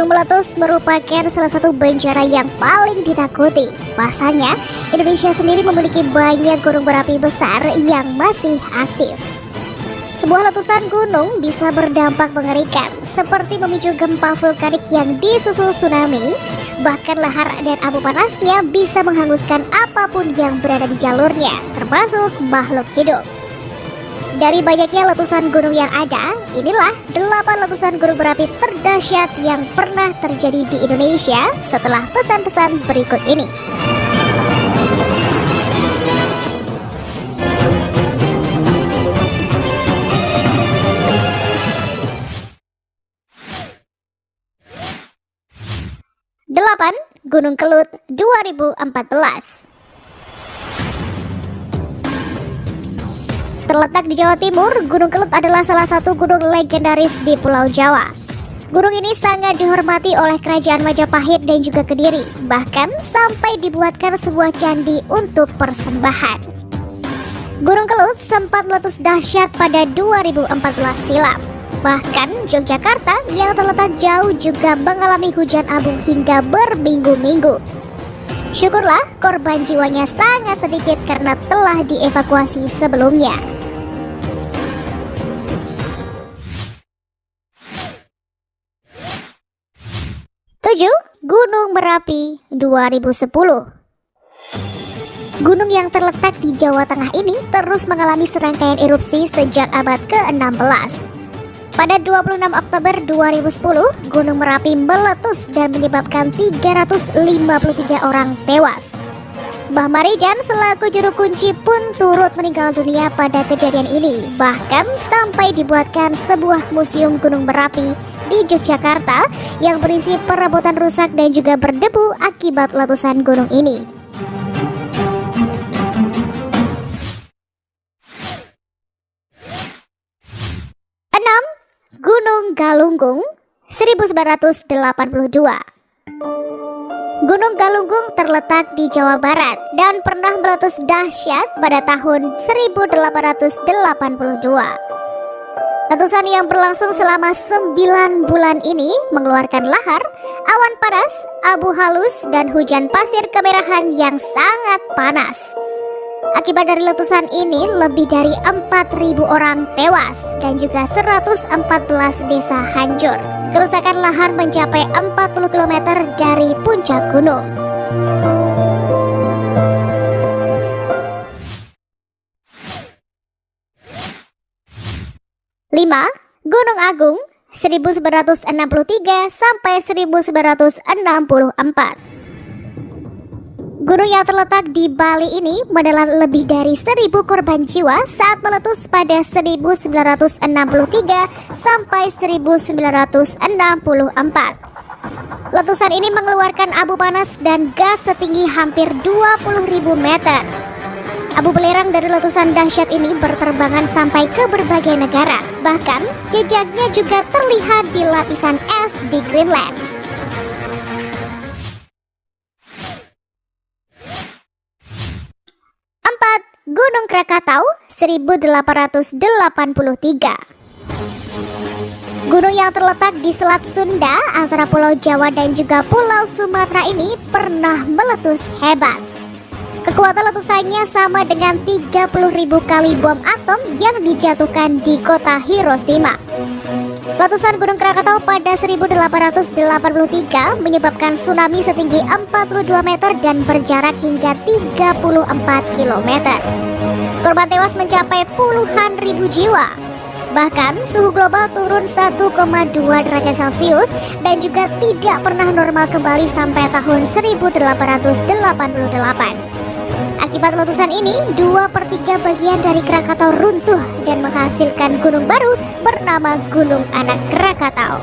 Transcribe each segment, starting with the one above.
Gunung meletus merupakan salah satu bencana yang paling ditakuti. Pasalnya, Indonesia sendiri memiliki banyak gunung berapi besar yang masih aktif. Sebuah letusan gunung bisa berdampak mengerikan, seperti memicu gempa vulkanik yang disusul tsunami. Bahkan lahar dan abu panasnya bisa menghanguskan apapun yang berada di jalurnya, termasuk makhluk hidup. Dari banyaknya letusan gunung yang ada, inilah 8 letusan gunung berapi terdahsyat yang pernah terjadi di Indonesia setelah pesan-pesan berikut ini. Delapan, Gunung Kelut 2014. Terletak di Jawa Timur, Gunung Kelut adalah salah satu gunung legendaris di Pulau Jawa. Gunung ini sangat dihormati oleh Kerajaan Majapahit dan juga Kediri, bahkan sampai dibuatkan sebuah candi untuk persembahan. Gunung Kelut sempat meletus dahsyat pada 2014 silam. Bahkan Yogyakarta yang terletak jauh juga mengalami hujan abu hingga berminggu-minggu. Syukurlah korban jiwanya sangat sedikit karena telah dievakuasi sebelumnya. 7. Gunung Merapi 2010. Gunung yang terletak di Jawa Tengah ini terus mengalami serangkaian erupsi sejak abad ke-16. Pada 26 Oktober 2010, Gunung Merapi meletus dan menyebabkan 353 orang tewas. Mbah Marijan selaku juru kunci pun turut meninggal dunia pada kejadian ini. Bahkan sampai dibuatkan sebuah museum Gunung Merapi di Yogyakarta yang berisi perabotan rusak dan juga berdebu akibat letusan gunung ini. Gunung Galunggung 1982. Gunung Galunggung terletak di Jawa Barat dan pernah meletus dahsyat pada tahun 1882. Letusan yang berlangsung selama 9 bulan ini mengeluarkan lahar, awan panas, abu halus, dan hujan pasir kemerahan yang sangat panas. Akibat dari letusan ini, lebih dari 4.000 orang tewas dan juga 114 desa hancur. Kerusakan lahan mencapai 40 km dari puncak gunung. 5. Gunung Agung 1963 sampai 1964. Gunung yang terletak di Bali ini menelan lebih dari 1.000 korban jiwa saat meletus pada 1963 sampai 1964. Letusan ini mengeluarkan abu panas dan gas setinggi hampir 20.000 meter. Abu belerang dari letusan dahsyat ini berterbangan sampai ke berbagai negara. Bahkan jejaknya juga terlihat di lapisan es di Greenland. 4. Gunung Krakatau 1883. Gunung yang terletak di Selat Sunda antara Pulau Jawa dan juga Pulau Sumatera ini pernah meletus hebat. Kekuatan letusannya sama dengan 30.000 kali bom atom yang dijatuhkan di kota Hiroshima. Letusan Gunung Krakatau pada 1883 menyebabkan tsunami setinggi 42 meter dan berjarak hingga 34 km. Korban tewas mencapai puluhan ribu jiwa. Bahkan suhu global turun 1,2 derajat Celcius dan juga tidak pernah normal kembali sampai tahun 1888. Akibat letusan ini, 2/3 bagian dari Krakatau runtuh dan menghasilkan gunung baru bernama Gunung Anak Krakatau.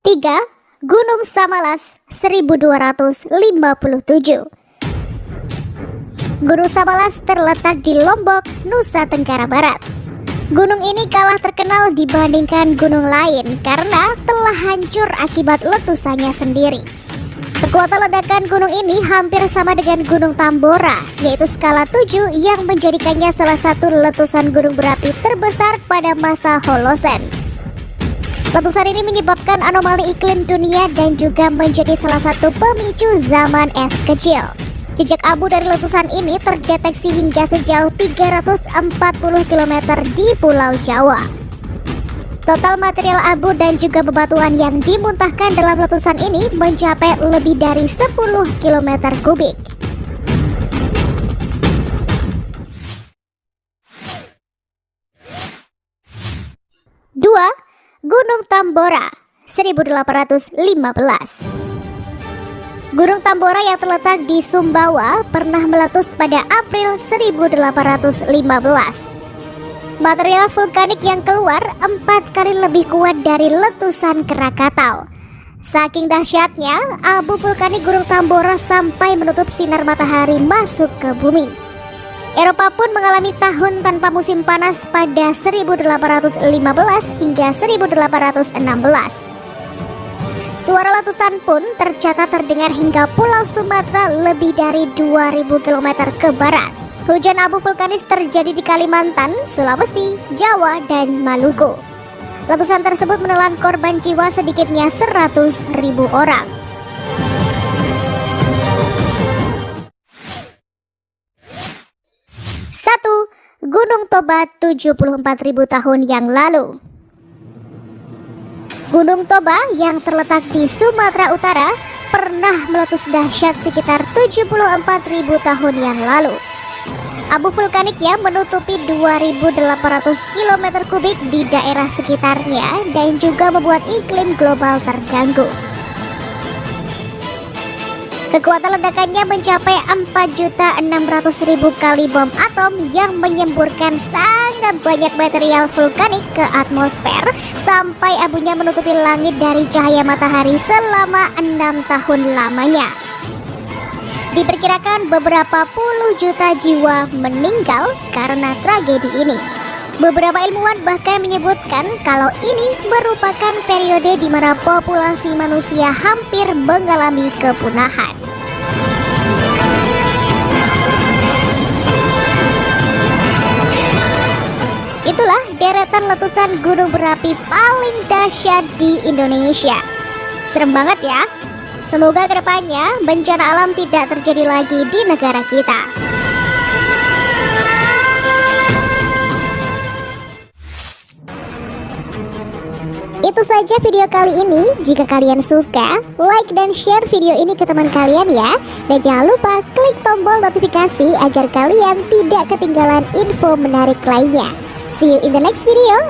3. Gunung Samalas 1257. Gunung Samalas terletak di Lombok, Nusa Tenggara Barat. Gunung ini kalah terkenal dibandingkan gunung lain karena telah hancur akibat letusannya sendiri. Kekuatan ledakan gunung ini hampir sama dengan Gunung Tambora, yaitu skala 7 yang menjadikannya salah satu letusan gunung berapi terbesar pada masa Holosen. Letusan ini menyebabkan anomali iklim dunia dan juga menjadi salah satu pemicu zaman es kecil. Jejak abu dari letusan ini terdeteksi hingga sejauh 340 km di Pulau Jawa. Total material abu dan juga bebatuan yang dimuntahkan dalam letusan ini mencapai lebih dari 10 km kubik. Dua, Gunung Tambora 1815. Gunung Tambora yang terletak di Sumbawa pernah meletus pada April 1815. Material vulkanik yang keluar 4 kali lebih kuat dari letusan Krakatau. Saking dahsyatnya, abu vulkanik Gunung Tambora sampai menutup sinar matahari masuk ke bumi. Eropa pun mengalami tahun tanpa musim panas pada 1815 hingga 1816. Suara letusan pun tercatat terdengar hingga Pulau Sumatera lebih dari 2000 km ke barat. Hujan abu vulkanis terjadi di Kalimantan, Sulawesi, Jawa, dan Maluku. Letusan tersebut menelan korban jiwa sedikitnya 100.000 orang. Gunung Toba 74.000 tahun yang lalu. Gunung Toba yang terletak di Sumatera Utara pernah meletus dahsyat sekitar 74.000 tahun yang lalu. Abu vulkaniknya menutupi 2.800 km kubik di daerah sekitarnya dan juga membuat iklim global terganggu. Kekuatan ledakannya mencapai 4.600.000 kali bom atom yang menyemburkan sangat banyak material vulkanik ke atmosfer sampai abunya menutupi langit dari cahaya matahari selama 6 tahun lamanya. Diperkirakan beberapa puluh juta jiwa meninggal karena tragedi ini. Beberapa ilmuwan bahkan menyebutkan kalau ini merupakan periode di mana populasi manusia hampir mengalami kepunahan. Itulah deretan letusan gunung berapi paling dahsyat di Indonesia. Serem banget ya. Semoga kedepannya bencana alam tidak terjadi lagi di negara kita. Itu saja video kali ini. Jika kalian suka, like dan share video ini ke teman kalian ya. Dan jangan lupa klik tombol notifikasi agar kalian tidak ketinggalan info menarik lainnya. See you in the next video.